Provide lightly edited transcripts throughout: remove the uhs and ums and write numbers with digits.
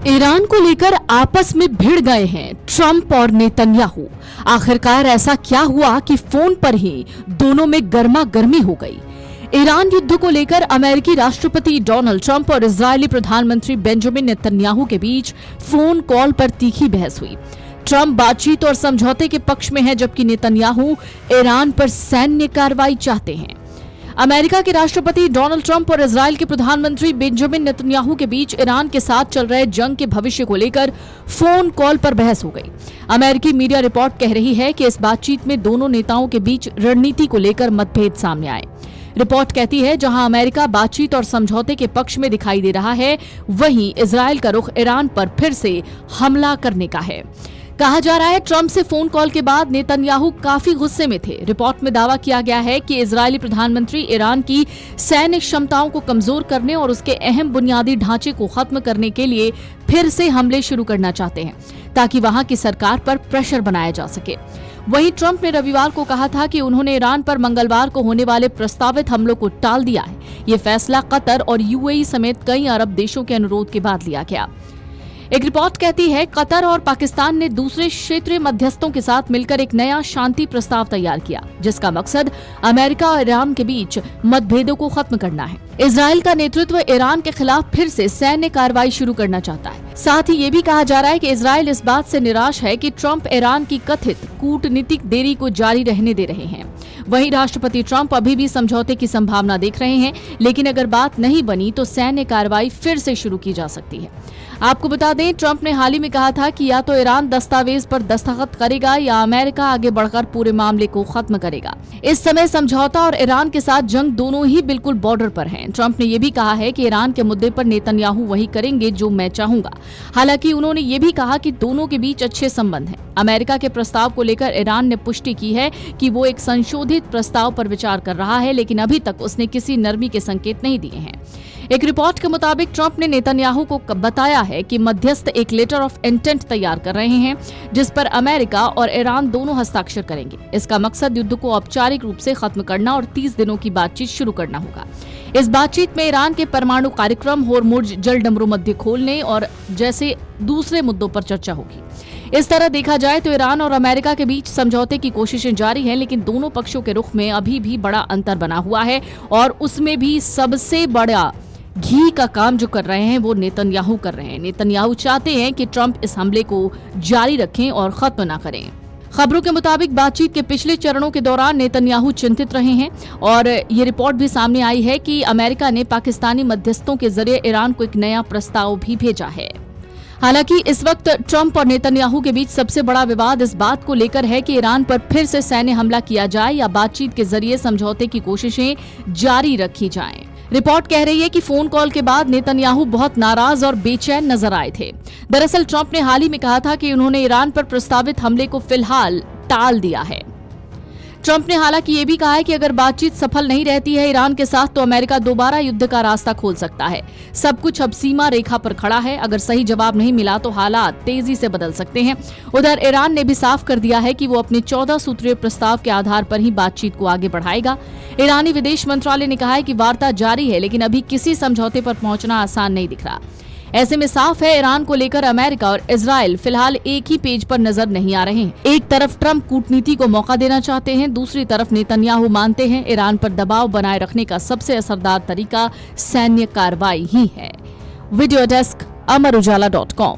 Iran को लेकर आपस में भिड़ गए हैं ट्रंप और नेतन्याहू। आखिरकार ऐसा क्या हुआ कि फोन पर ही दोनों में गर्मा गर्मी हो गई। ईरान युद्ध को लेकर अमेरिकी राष्ट्रपति डोनाल्ड ट्रंप और इजरायली प्रधानमंत्री बेंजामिन नेतन्याहू के बीच फोन कॉल पर तीखी बहस हुई। ट्रंप बातचीत और समझौते के पक्ष में है, जबकि नेतन्याहू ईरान पर सैन्य कार्रवाई चाहते हैं। अमेरिका के राष्ट्रपति डोनाल्ड ट्रंप और इजरायल के प्रधानमंत्री बेंजामिन नेतन्याहू के बीच ईरान के साथ चल रहे जंग के भविष्य को लेकर फोन कॉल पर बहस हो गई। अमेरिकी मीडिया रिपोर्ट कह रही है कि इस बातचीत में दोनों नेताओं के बीच रणनीति को लेकर मतभेद सामने आए। रिपोर्ट कहती है जहां अमेरिका बातचीत और समझौते के पक्ष में दिखाई दे रहा है, वहीं इजरायल का रुख ईरान पर फिर से हमला करने का है। कहा जा रहा है ट्रंप से फोन कॉल के बाद नेतन्याहू काफी गुस्से में थे। रिपोर्ट में दावा किया गया है कि इजरायली प्रधानमंत्री ईरान की सैन्य क्षमताओं को कमजोर करने और उसके अहम बुनियादी ढांचे को खत्म करने के लिए फिर से हमले शुरू करना चाहते हैं, ताकि वहां की सरकार पर प्रेशर बनाया जा सके। वहीं ट्रंप ने रविवार को कहा था कि उन्होंने ईरान पर मंगलवार को होने वाले प्रस्तावित हमलों को टाल दिया है। ये फैसला कतर और यूएई समेत कई अरब देशों के अनुरोध के बाद लिया गया। एक रिपोर्ट कहती है कतर और पाकिस्तान ने दूसरे क्षेत्रीय मध्यस्थों के साथ मिलकर एक नया शांति प्रस्ताव तैयार किया, जिसका मकसद अमेरिका और ईरान के बीच मतभेदों को खत्म करना है। इजरायल का नेतृत्व ईरान के खिलाफ फिर से सैन्य कार्रवाई शुरू करना चाहता है। साथ ही ये भी कहा जा रहा है कि इजरायल इस बात से निराश है कि ट्रंप ईरान की कथित कूटनीतिक देरी को जारी रहने दे रहे हैं। वहीं राष्ट्रपति ट्रंप अभी भी समझौते की संभावना देख रहे हैं, लेकिन अगर बात नहीं बनी तो सैन्य कार्रवाई फिर से शुरू की जा सकती है। आपको बता दें, ट्रंप ने हाल ही में कहा था कि या तो ईरान दस्तावेज पर दस्तखत करेगा या अमेरिका आगे बढ़कर पूरे मामले को खत्म करेगा। इस समय समझौता और ईरान के साथ जंग दोनों ही बिल्कुल बॉर्डर पर हैं। ट्रंप ने यह भी कहा है कि ईरान के मुद्दे पर नेतन्याहू वही करेंगे जो मैं चाहूंगा। हालांकि उन्होंने ये भी कहा कि दोनों के बीच अच्छे संबंध हैं। अमेरिका के प्रस्ताव को लेकर ईरान ने पुष्टि की है कि वो एक संशोधित प्रस्ताव पर विचार कर रहा है, लेकिन अभी तक उसने किसी नरमी के संकेत नहीं दिए हैं। एक रिपोर्ट के मुताबिक ट्रंप ने नेतन्याहू को बताया है कि मध्यस्थ एक लेटर ऑफ इंटेंट तैयार कर रहे हैं, जिस पर अमेरिका और ईरान दोनों हस्ताक्षर करेंगे। इसका मकसद युद्ध को औपचारिक रूप से खत्म करना और 30 दिनों की बातचीत शुरू करना होगा। इस बातचीत में ईरान के परमाणु कार्यक्रम, होर्मुज जल डमरू मध्य खोलने और जैसे दूसरे मुद्दों पर चर्चा होगी। इस तरह देखा जाए तो ईरान और अमेरिका के बीच समझौते की कोशिशें जारी हैं, लेकिन दोनों पक्षों के रुख में अभी भी बड़ा अंतर बना हुआ है और उसमें भी सबसे बड़ा घी का काम जो कर रहे हैं वो नेतन्याहू कर रहे हैं। नेतन्याहू चाहते हैं कि ट्रंप इस हमले को जारी रखें और खत्म ना करें। खबरों के मुताबिक बातचीत के पिछले चरणों के दौरान नेतन्याहू चिंतित रहे हैं और ये रिपोर्ट भी सामने आई है कि अमेरिका ने पाकिस्तानी मध्यस्थों के जरिए ईरान को एक नया प्रस्ताव भी भेजा है। हालांकि इस वक्त ट्रंप और नेतन्याहू के बीच सबसे बड़ा विवाद इस बात को लेकर है कि ईरान पर फिर से सैन्य हमला किया जाए या बातचीत के जरिए समझौते की कोशिशें जारी रखी जाएं। रिपोर्ट कह रही है कि फोन कॉल के बाद नेतन्याहू बहुत नाराज और बेचैन नजर आए थे। दरअसल ट्रंप ने हाल ही में कहा था कि उन्होंने ईरान पर प्रस्तावित हमले को फिलहाल टाल दिया है। ट्रंप ने हालांकि ये भी कहा है कि अगर बातचीत सफल नहीं रहती है ईरान के साथ तो अमेरिका दोबारा युद्ध का रास्ता खोल सकता है। सब कुछ अब सीमा रेखा पर खड़ा है। अगर सही जवाब नहीं मिला तो हालात तेजी से बदल सकते हैं। उधर ईरान ने भी साफ कर दिया है कि वो अपने 14 सूत्रीय प्रस्ताव के आधार पर ही बातचीत को आगे बढ़ाएगा। ईरानी विदेश मंत्रालय ने कहा है कि वार्ता जारी है, लेकिन अभी किसी समझौते पर पहुंचना आसान नहीं दिख रहा। ऐसे में साफ है ईरान को लेकर अमेरिका और इजरायल फिलहाल एक ही पेज पर नजर नहीं आ रहे हैं। एक तरफ ट्रंप कूटनीति को मौका देना चाहते हैं, दूसरी तरफ नेतन्याहू मानते हैं ईरान पर दबाव बनाए रखने का सबसे असरदार तरीका सैन्य कार्रवाई ही है। वीडियो डेस्क अमरउजाला.com।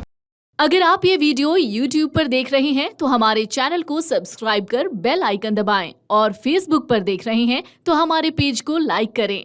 अगर आप ये वीडियो YouTube पर देख रहे हैं तो हमारे चैनल को सब्सक्राइब कर बेल आइकन दबाएं और Facebook पर देख रहे हैं तो हमारे पेज को लाइक करें।